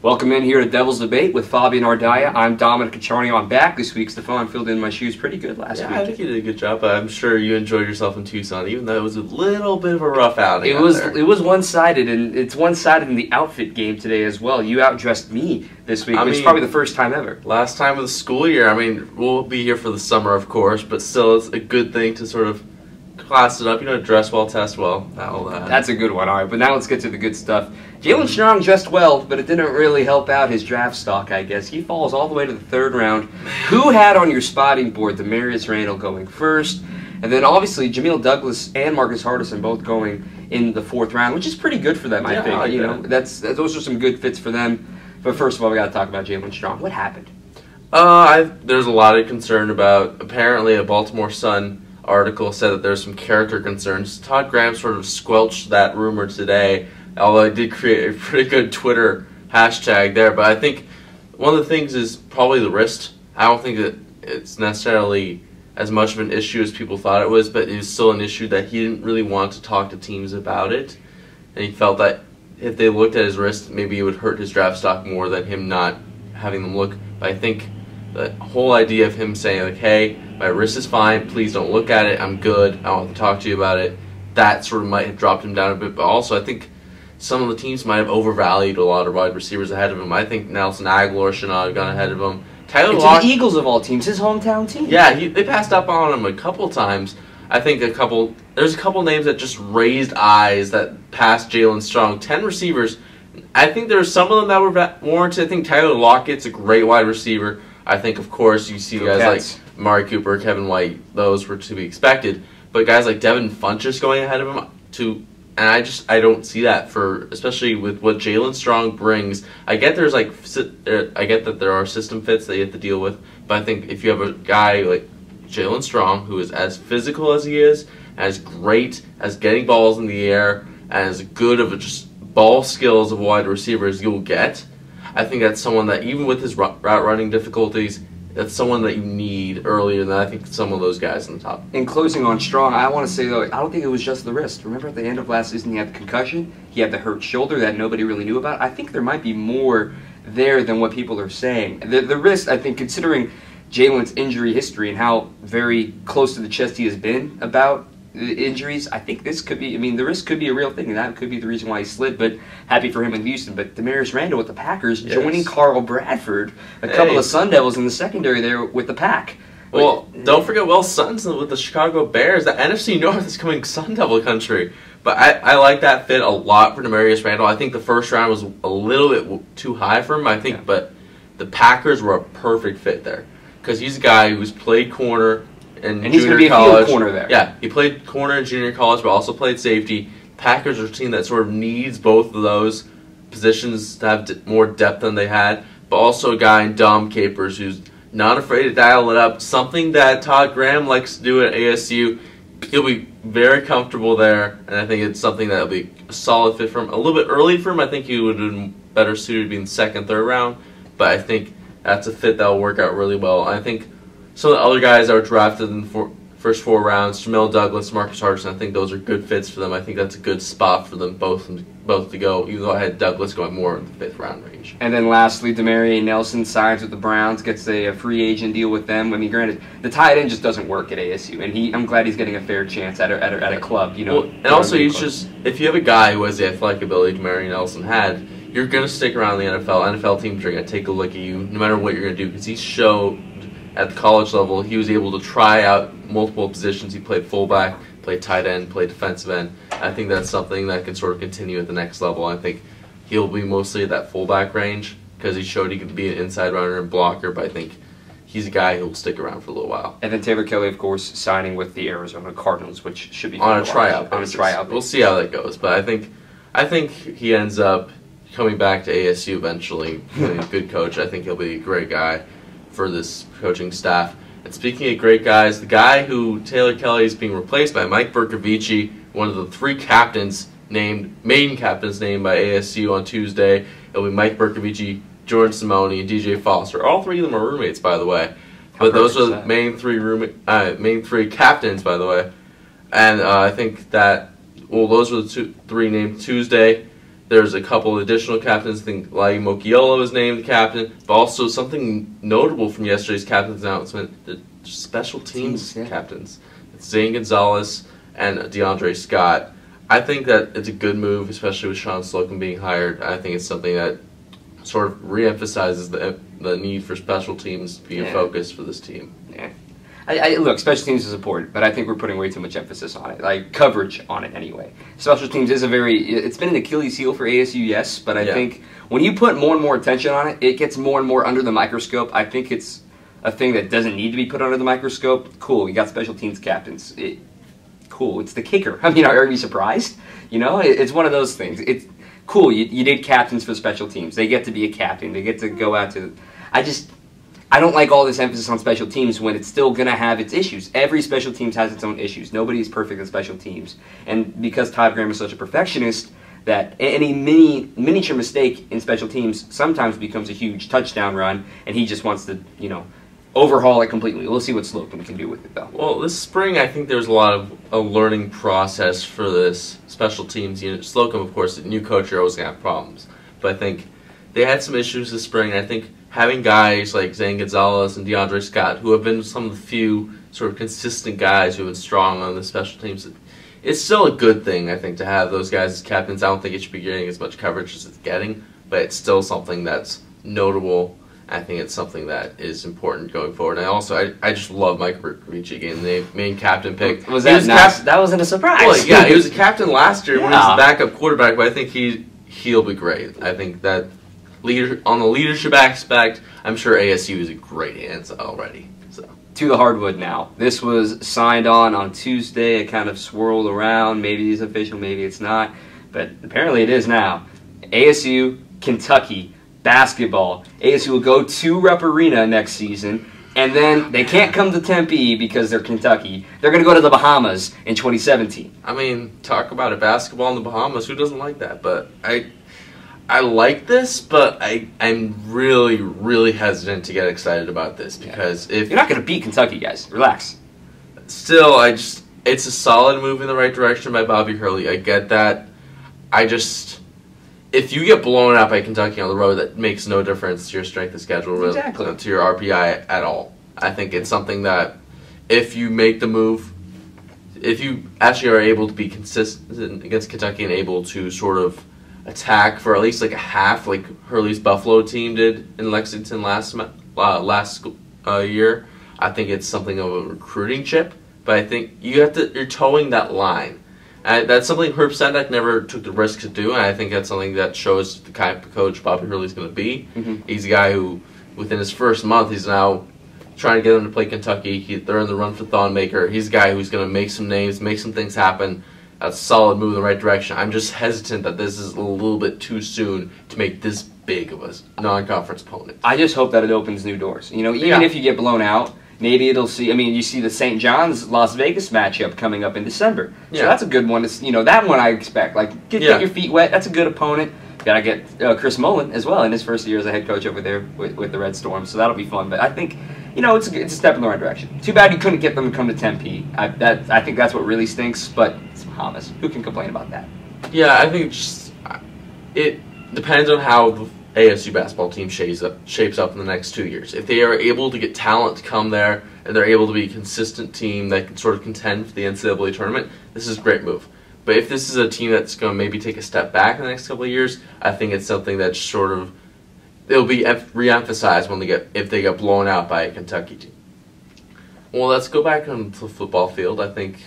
Welcome in here to Devils Debate with Fabian Ardaya. I'm Dominic Cotroneo. I'm back this week. Stefan filled in my shoes pretty good last week. I think you did a good job. I'm sure you enjoyed yourself in Tucson, even though it was a little bit of a rough outing. It was one-sided, and it's one-sided in the outfit game today as well. You outdressed me this week, which is probably the first time ever. Last time of the school year. I mean, we'll be here for the summer, of course, but still, it's a good thing to sort of class it up. Dress well, test well. That's a good one. All right, but now let's get to the good stuff. Jaelen Strong dressed well, but it didn't really help out his draft stock, I guess. He falls all the way to the third round. Who had on your spotting board Demarius Randall going first? And then obviously Jamil Douglas and Marcus Hardison both going in the fourth round, which is pretty good for them, I think. Those are some good fits for them. But first of all, we got to talk about Jaelen Strong. What happened? There's a lot of concern about, apparently a Baltimore Sun article said that there's some character concerns. Todd Graham sort of squelched that rumor today, although I did create a pretty good Twitter hashtag there. But I think one of the things is probably the wrist. I don't think that it's necessarily as much of an issue as people thought it was, but it was still an issue that he didn't really want to talk to teams about it. And he felt that if they looked at his wrist, maybe it would hurt his draft stock more than him not having them look. But I think the whole idea of him saying, like, hey, my wrist is fine, please don't look at it, I'm good, I don't want to talk to you about it, that sort of might have dropped him down a bit. But also I think some of the teams might have overvalued a lot of wide receivers ahead of him. I think Nelson Aguilar should not have gone ahead of him. It's the Eagles of all teams, his hometown team. Yeah, they passed up on him a couple times. I think there's a couple names that just raised eyes that passed Jaelen Strong. 10 receivers. I think there's some of them that were warranted. I think Tyler Lockett's a great wide receiver. I think, of course, you see guys like Amari Cooper, Kevin White, those were to be expected. But guys like Devin Funchess going ahead of him, and I don't see that, especially with what Jaelen Strong brings. I get that there are system fits that you have to deal with, but I think if you have a guy like Jaelen Strong, who is as physical as he is, as great as getting balls in the air, and as good of just ball skills of a wide receiver as you'll get, I think that's someone that, even with his route running difficulties, that's someone that you need earlier than I think some of those guys on the top. In closing on Strong, I want to say, though, I don't think it was just the wrist. Remember at the end of last season, he had the concussion, he had the hurt shoulder that nobody really knew about. I think there might be more there than what people are saying. The wrist, I think, considering Jalen's injury history and how very close to the chest he has been about the injuries, I think this could be, the wrist could be a real thing, and that could be the reason why he slid, but happy for him in Houston. But Demarius Randall with the Packers, joining Carl Bradford, a couple of Sun Devils in the secondary there with the pack. Well, don't forget Will Sutton's with the Chicago Bears. The NFC North is coming Sun Devil country. But I like that fit a lot for Demarius Randall. I think the first round was a little bit too high for him, but the Packers were a perfect fit there. Because he's a guy who's played corner in and he's junior be college. A field corner there. Yeah, he played corner in junior college, but also played safety. Packers are a team that sort of needs both of those positions to have more depth than they had, but also a guy in Dom Capers who's not afraid to dial it up, something that Todd Graham likes to do at ASU. He'll be very comfortable there, and I think it's something that will be a solid fit for him. A little bit early for him. I think he would have been better suited to be in the second, third round, but I think that's a fit that will work out really well. I think some of the other guys that were drafted in the first 4 rounds, Jamil Douglas, Marcus Hardison, I think those are good fits for them. I think that's a good spot for them both to go, even though I had Douglas going more in the 5th round range. And then lastly, Demarie Nelson signs with the Browns, gets a free agent deal with them. Granted, the tight end just doesn't work at ASU, and I'm glad he's getting a fair chance at a club. Well, and also, if you have a guy who has the athletic ability Demarie Nelson had, you're going to stick around the NFL. NFL teams are going to take a look at you no matter what you're going to do, because he showed at the college level he was able to try out multiple positions. He played fullback, played tight end, played defensive end. I think that's something that can sort of continue at the next level. I think he'll be mostly at that fullback range because he showed he could be an inside runner and blocker, but I think he's a guy who will stick around for a little while. And then Taylor Kelly, of course, signing with the Arizona Cardinals, which should be on a tryout. We'll see how that goes, but I think he ends up coming back to ASU eventually. He's a good coach. I think he'll be a great guy for this coaching staff. And speaking of great guys, the guy who Taylor Kelly is being replaced by, Mike Bercovici, one of the 3 main captains named by ASU on Tuesday. It'll be Mike Bercovici, Jordan Simone, and DJ Foster. All 3 of them are roommates, by the way. But those are the main 3 captains, by the way. And I think that, those were the 3 named Tuesday. There's a couple additional captains. I think Lai Mokiolo was named the captain, but also something notable from yesterday's captain's announcement, the special teams captains. It's Zane Gonzalez and DeAndre Scott. I think that it's a good move, especially with Sean Slocum being hired. I think it's something that sort of reemphasizes the need for special teams to be a focus for this team. Yeah. Look, special teams is important, but I think we're putting way too much emphasis on it, like coverage on it anyway. Special teams is it's been an Achilles heel for ASU, yes, but I think when you put more and more attention on it, it gets more and more under the microscope. I think it's a thing that doesn't need to be put under the microscope. Cool, you got special teams captains. Cool, it's the kicker. I mean, are you surprised? You know, it's one of those things. It's cool, you did captains for special teams. They get to be a captain. They get to go out to... I don't like all this emphasis on special teams when it's still going to have its issues. Every special teams has its own issues. Nobody is perfect at special teams. And because Todd Graham is such a perfectionist, that any miniature mistake in special teams sometimes becomes a huge touchdown run, and he just wants to, overhaul it completely. We'll see what Slocum can do with it, though. Well, this spring, I think there's a lot of a learning process for this special teams unit. Slocum, of course, the new coach, you're always going to have problems. But I think they had some issues this spring. I think having guys like Zane Gonzalez and DeAndre Scott, who have been some of the few sort of consistent guys who have been strong on the special teams, it's still a good thing, I think, to have those guys as captains. I don't think it should be getting as much coverage as it's getting, but it's still something that's notable. I think it's something that is important going forward. And I just love Mike Ricci getting the main captain pick. Was that that wasn't a surprise? Well, yeah, he was a captain last year when he was the backup quarterback, but I think he'll be great. I think that on the leadership aspect, I'm sure ASU is in great hands already. So to the hardwood now. This was signed on Tuesday. It kind of swirled around. Maybe it's official, maybe it's not. But apparently it is now. ASU, Kentucky, basketball. ASU will go to Rupp Arena next season, and then they can't come to Tempe because they're Kentucky. They're going to go to the Bahamas in 2017. I mean, talk about it, basketball in the Bahamas. Who doesn't like that? But I like this, but I'm really, really hesitant to get excited about this because if you're not going to beat Kentucky, guys, relax. Still, it's a solid move in the right direction by Bobby Hurley. I get that. If you get blown out by Kentucky on the road, that makes no difference to your strength of schedule, really, to your RPI at all. I think it's something that if you make the move, if you actually are able to be consistent against Kentucky and able to sort of attack for at least like a half, like Hurley's Buffalo team did in Lexington last year, I think it's something of a recruiting chip. But I think you're towing that line. And that's something Herb Sendak never took the risk to do, and I think that's something that shows the kind of coach Bobby Hurley's going to be. Mm-hmm. He's a guy who, within his first month, he's now trying to get them to play Kentucky. They're in the run for Thonmaker. He's a guy who's going to make some names, make some things happen. That's a solid move in the right direction. I'm just hesitant that this is a little bit too soon to make this big of a non-conference opponent. I just hope that it opens new doors. Even if you get blown out, maybe it'll see. I mean, you see the St. John's Las Vegas matchup coming up in December, so that's a good one. That one I expect. Like get your feet wet. That's a good opponent. Got to get Chris Mullen as well in his first year as a head coach over there with the Red Storm. So that'll be fun. But I think it's a step in the right direction. Too bad you couldn't get them to come to Tempe. I think that's what really stinks. But it's Bahamas. Who can complain about that? Yeah, I think it depends on how the ASU basketball team shapes up in the next 2 years. If they are able to get talent to come there and they're able to be a consistent team that can sort of contend for the NCAA tournament, this is a great move. But if this is a team that's going to maybe take a step back in the next couple of years, I think it's something that sort of it'll be re-emphasized if they get blown out by a Kentucky team. Well, let's go back on the football field. I think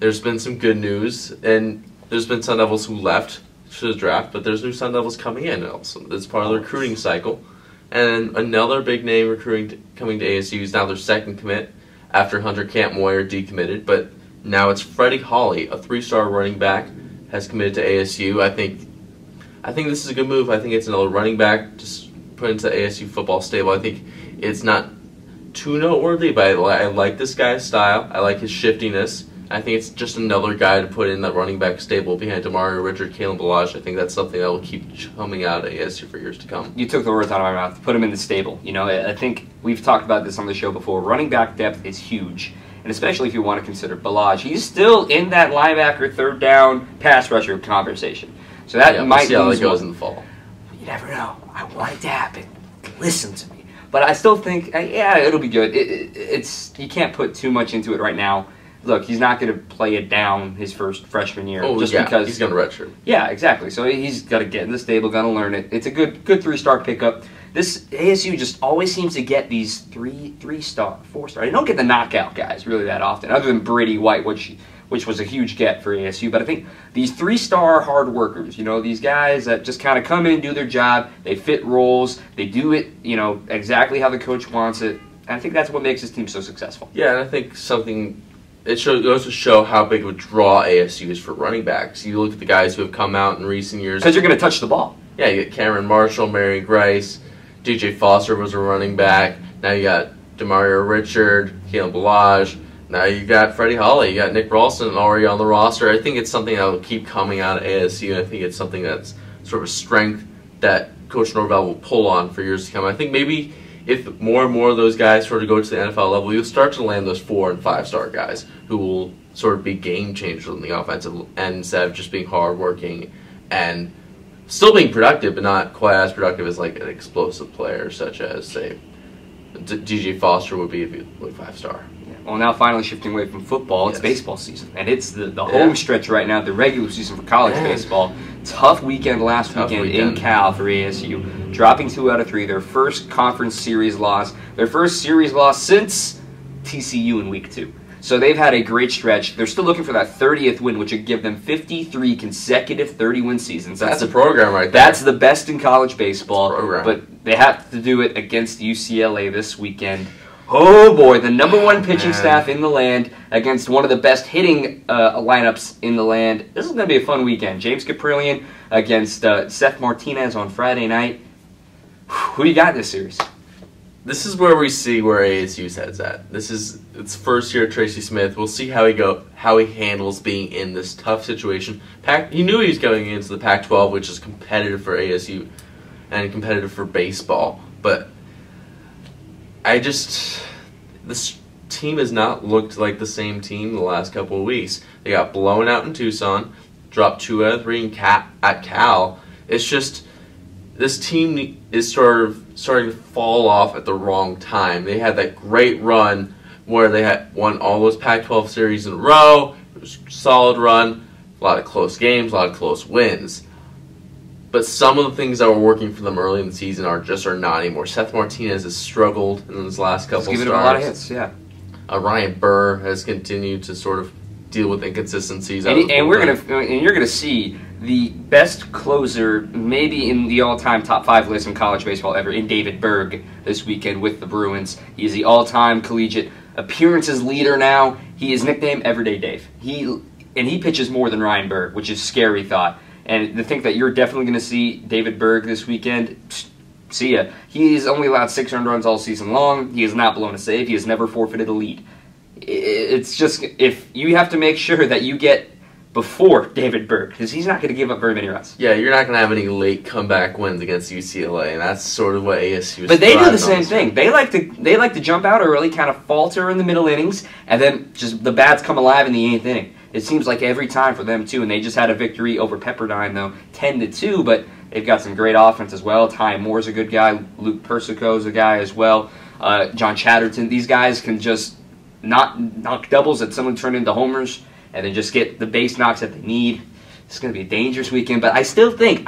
there's been some good news, and there's been Sun Devils who left to the draft, but there's new Sun Devils coming in also. It's part of the recruiting cycle. And another big name coming to ASU is now their second commit after Hunter Camp-Moyer decommitted, but now it's Freddie Hawley, a 3-star running back, has committed to ASU. I think this is a good move. I think it's another running back just put into ASU football stable. I think it's not too noteworthy, but I like this guy's style. I like his shiftiness. I think it's just another guy to put in that running back stable behind Demario Richard, Kalen Balazs. I think that's something that will keep coming out of ASU for years to come. You took the words out of my mouth. Put him in the stable. I think we've talked about this on the show before. Running back depth is huge, and especially if you want to consider Balazs. He's still in that linebacker, third down, pass rusher conversation. So that might we'll see how lose it goes one. in the fall. You never know. I want it to happen. Listen to me. But I still think, yeah, it'll be good. It's you can't put too much into it right now. Look, he's not going to play it down his first freshman year. Because he's going to redshirt. Yeah, exactly. So he's got to get in the stable, got to learn it. It's a good 3-star pickup. This ASU just always seems to get these 3-star, 4-star. They don't get the knockout guys really that often, other than Brady White, which was a huge get for ASU. But I think these 3-star hard workers, these guys that just kind of come in, do their job, they fit roles, they do it, exactly how the coach wants it. And I think that's what makes this team so successful. Yeah, and I think it goes to show how big of a draw ASU is for running backs. You look at the guys who have come out in recent years. Because you're going to touch the ball. Yeah, you get Cameron Marshall, Marion Grice, DJ Foster was a running back. Now you got Demario Richard, Keelan Balaj. Now you got Freddie Hawley. You got Nick Ralston already on the roster. I think it's something that will keep coming out of ASU. I think it's something that's sort of a strength that Coach Norvell will pull on for years to come. I think maybe if more and more of those guys sort of go to the NFL level, you'll start to land those 4- and 5-star guys who will sort of be game changers on the offensive end instead of just being hardworking and still being productive, but not quite as productive as like an explosive player such as, say, DJ Foster would be if he was 5-star. Well, now finally shifting away from football, it's baseball season. And it's the home stretch right now, the regular season for college baseball. Tough weekend last weekend in Cal for ASU. Dropping 2 out of 3, their first conference series loss. Their first series loss since TCU in week 2. So they've had a great stretch. They're still looking for that 30th win, which would give them 53 consecutive 30-win seasons. That's the program right there. That's the best in college baseball. Program. But they have to do it against UCLA this weekend. Oh boy, the #1 pitching staff in the land against one of the best hitting lineups in the land. This is going to be a fun weekend. James Caprillion against Seth Martinez on Friday night. Who do you got in this series? This is where we see where ASU's head's at. It's first year Tracy Smith. We'll see how he handles being in this tough situation. He knew he was going into the Pac-12, which is competitive for ASU and competitive for baseball, but this team has not looked like the same team the last couple of weeks. They got blown out in Tucson, dropped 2 out of 3 at Cal. It's just this team is sort of starting to fall off at the wrong time. They had that great run where they had won all those Pac-12 series in a row. It was a solid run, a lot of close games, a lot of close wins. But some of the things that were working for them early in the season are not anymore. Seth Martinez has struggled in his last couple starts. He's given him a lot of hits, yeah. Ryan Burr has continued to sort of deal with inconsistencies. And you're gonna see the best closer, maybe in the all-time top 5 list in college baseball ever, in David Berg this weekend with the Bruins. He is the all-time collegiate appearances leader now. He is nicknamed Everyday Dave. He pitches more than Ryan Burr, which is a scary thought. And to think that you're definitely going to see David Berg this weekend, see ya. He's only allowed 6 earned runs all season long. He has not blown a save. He has never forfeited a lead. It's just, if you have to make sure that you get before David Berg, because he's not going to give up very many runs. Yeah, you're not going to have any late comeback wins against UCLA, and that's sort of what ASU is. But they do the same thing. They like to jump out early, kind of falter in the middle innings, and then just the bats come alive in the 8th inning. It seems like every time for them, too, and they just had a victory over Pepperdine, though, 10-2, but they've got some great offense as well. Ty Moore's a good guy. Luke Persico's a guy as well. John Chatterton. These guys can just not knock doubles that someone turned into homers, and then just get the base knocks that they need. It's going to be a dangerous weekend, but I still think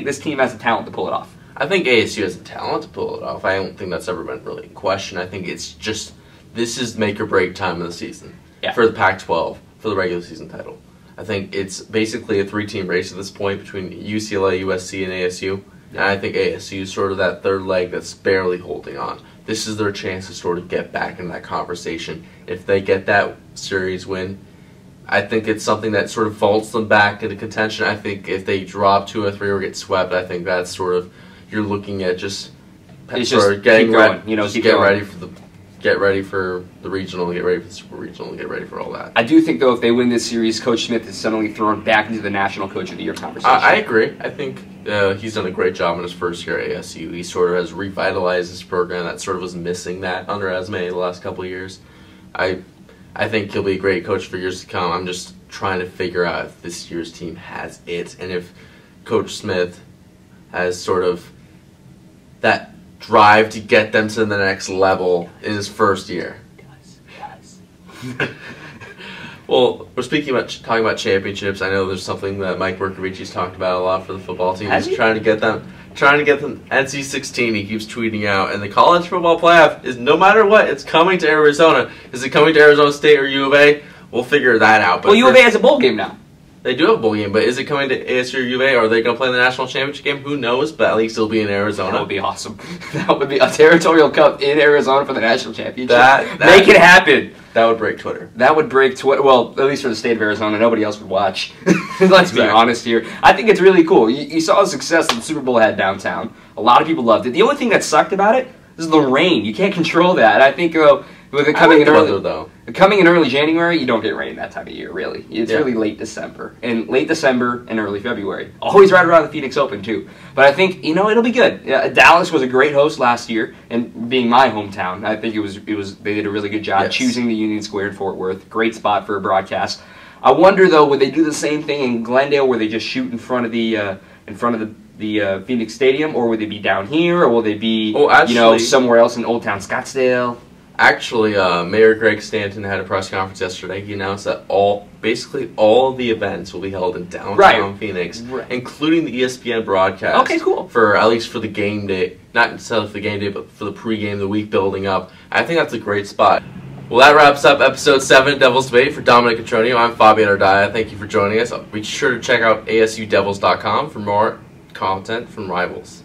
this team has the talent to pull it off. I think ASU has the talent to pull it off. I don't think that's ever been really in question. I think it's just, this is make or break time of the season for the Pac-12. For the regular season title. I think it's basically a 3-team race at this point between UCLA, USC, and ASU. And I think ASU is sort of that third leg that's barely holding on. This is their chance to sort of get back in that conversation. If they get that series win, I think it's something that sort of vaults them back into contention. I think if they drop 2 or 3 or get swept, I think that's sort of, you're looking at just getting ready. Get ready for the regional, get ready for the super regional, get ready for all that. I do think, though, if they win this series, Coach Smith is suddenly thrown back into the National Coach of the Year conversation. I agree. I think he's done a great job in his first year at ASU. He sort of has revitalized his program that sort of was missing that under Esme the last couple of years. I think he'll be a great coach for years to come. I'm just trying to figure out if this year's team has it, and if Coach Smith has sort of that drive to get them to the next level in his first year. Well, we're talking about championships. I know there's something that Mike Berkovici's talked about a lot for the football team. He's trying to get them NC-16. He keeps tweeting out, and the college football playoff is no matter what, it's coming to Arizona. Is it coming to Arizona State or U of A? We'll figure that out. But well, U of A has a bowl game now. They do have a bowl game, but is it coming to ASU or U of A? Are they going to play in the national championship game? Who knows? But at least it'll be in Arizona. That would be awesome. That would be a territorial cup in Arizona for the national championship. Make it happen. That would break Twitter. That would break Twitter. Well, at least for the state of Arizona, nobody else would watch. Let's be honest here. I think it's really cool. You saw the success that the Super Bowl had downtown. A lot of people loved it. The only thing that sucked about it is the rain. You can't control that. And I think with it coming in early January, you don't get rain that time of year, really. It's really late December and early February. Always right around the Phoenix Open too. But I think it'll be good. Dallas was a great host last year, and being my hometown, I think they did a really good job choosing the Union Square in Fort Worth. Great spot for a broadcast. I wonder though, would they do the same thing in Glendale, where they just shoot in front of the Phoenix Stadium, or would they be down here, or will they be somewhere else in Old Town Scottsdale? Actually, Mayor Greg Stanton had a press conference yesterday. He announced that basically all of the events will be held in downtown Phoenix, including the ESPN broadcast. Okay, cool. At least for the game day, not necessarily for the game day, but for the pregame, the week building up. I think that's a great spot. Well, that wraps up episode 7 of Devils Debate. For Dominic Cotroneo, I'm Fabian Ardaya. Thank you for joining us. Be sure to check out ASUDevils.com for more content from rivals.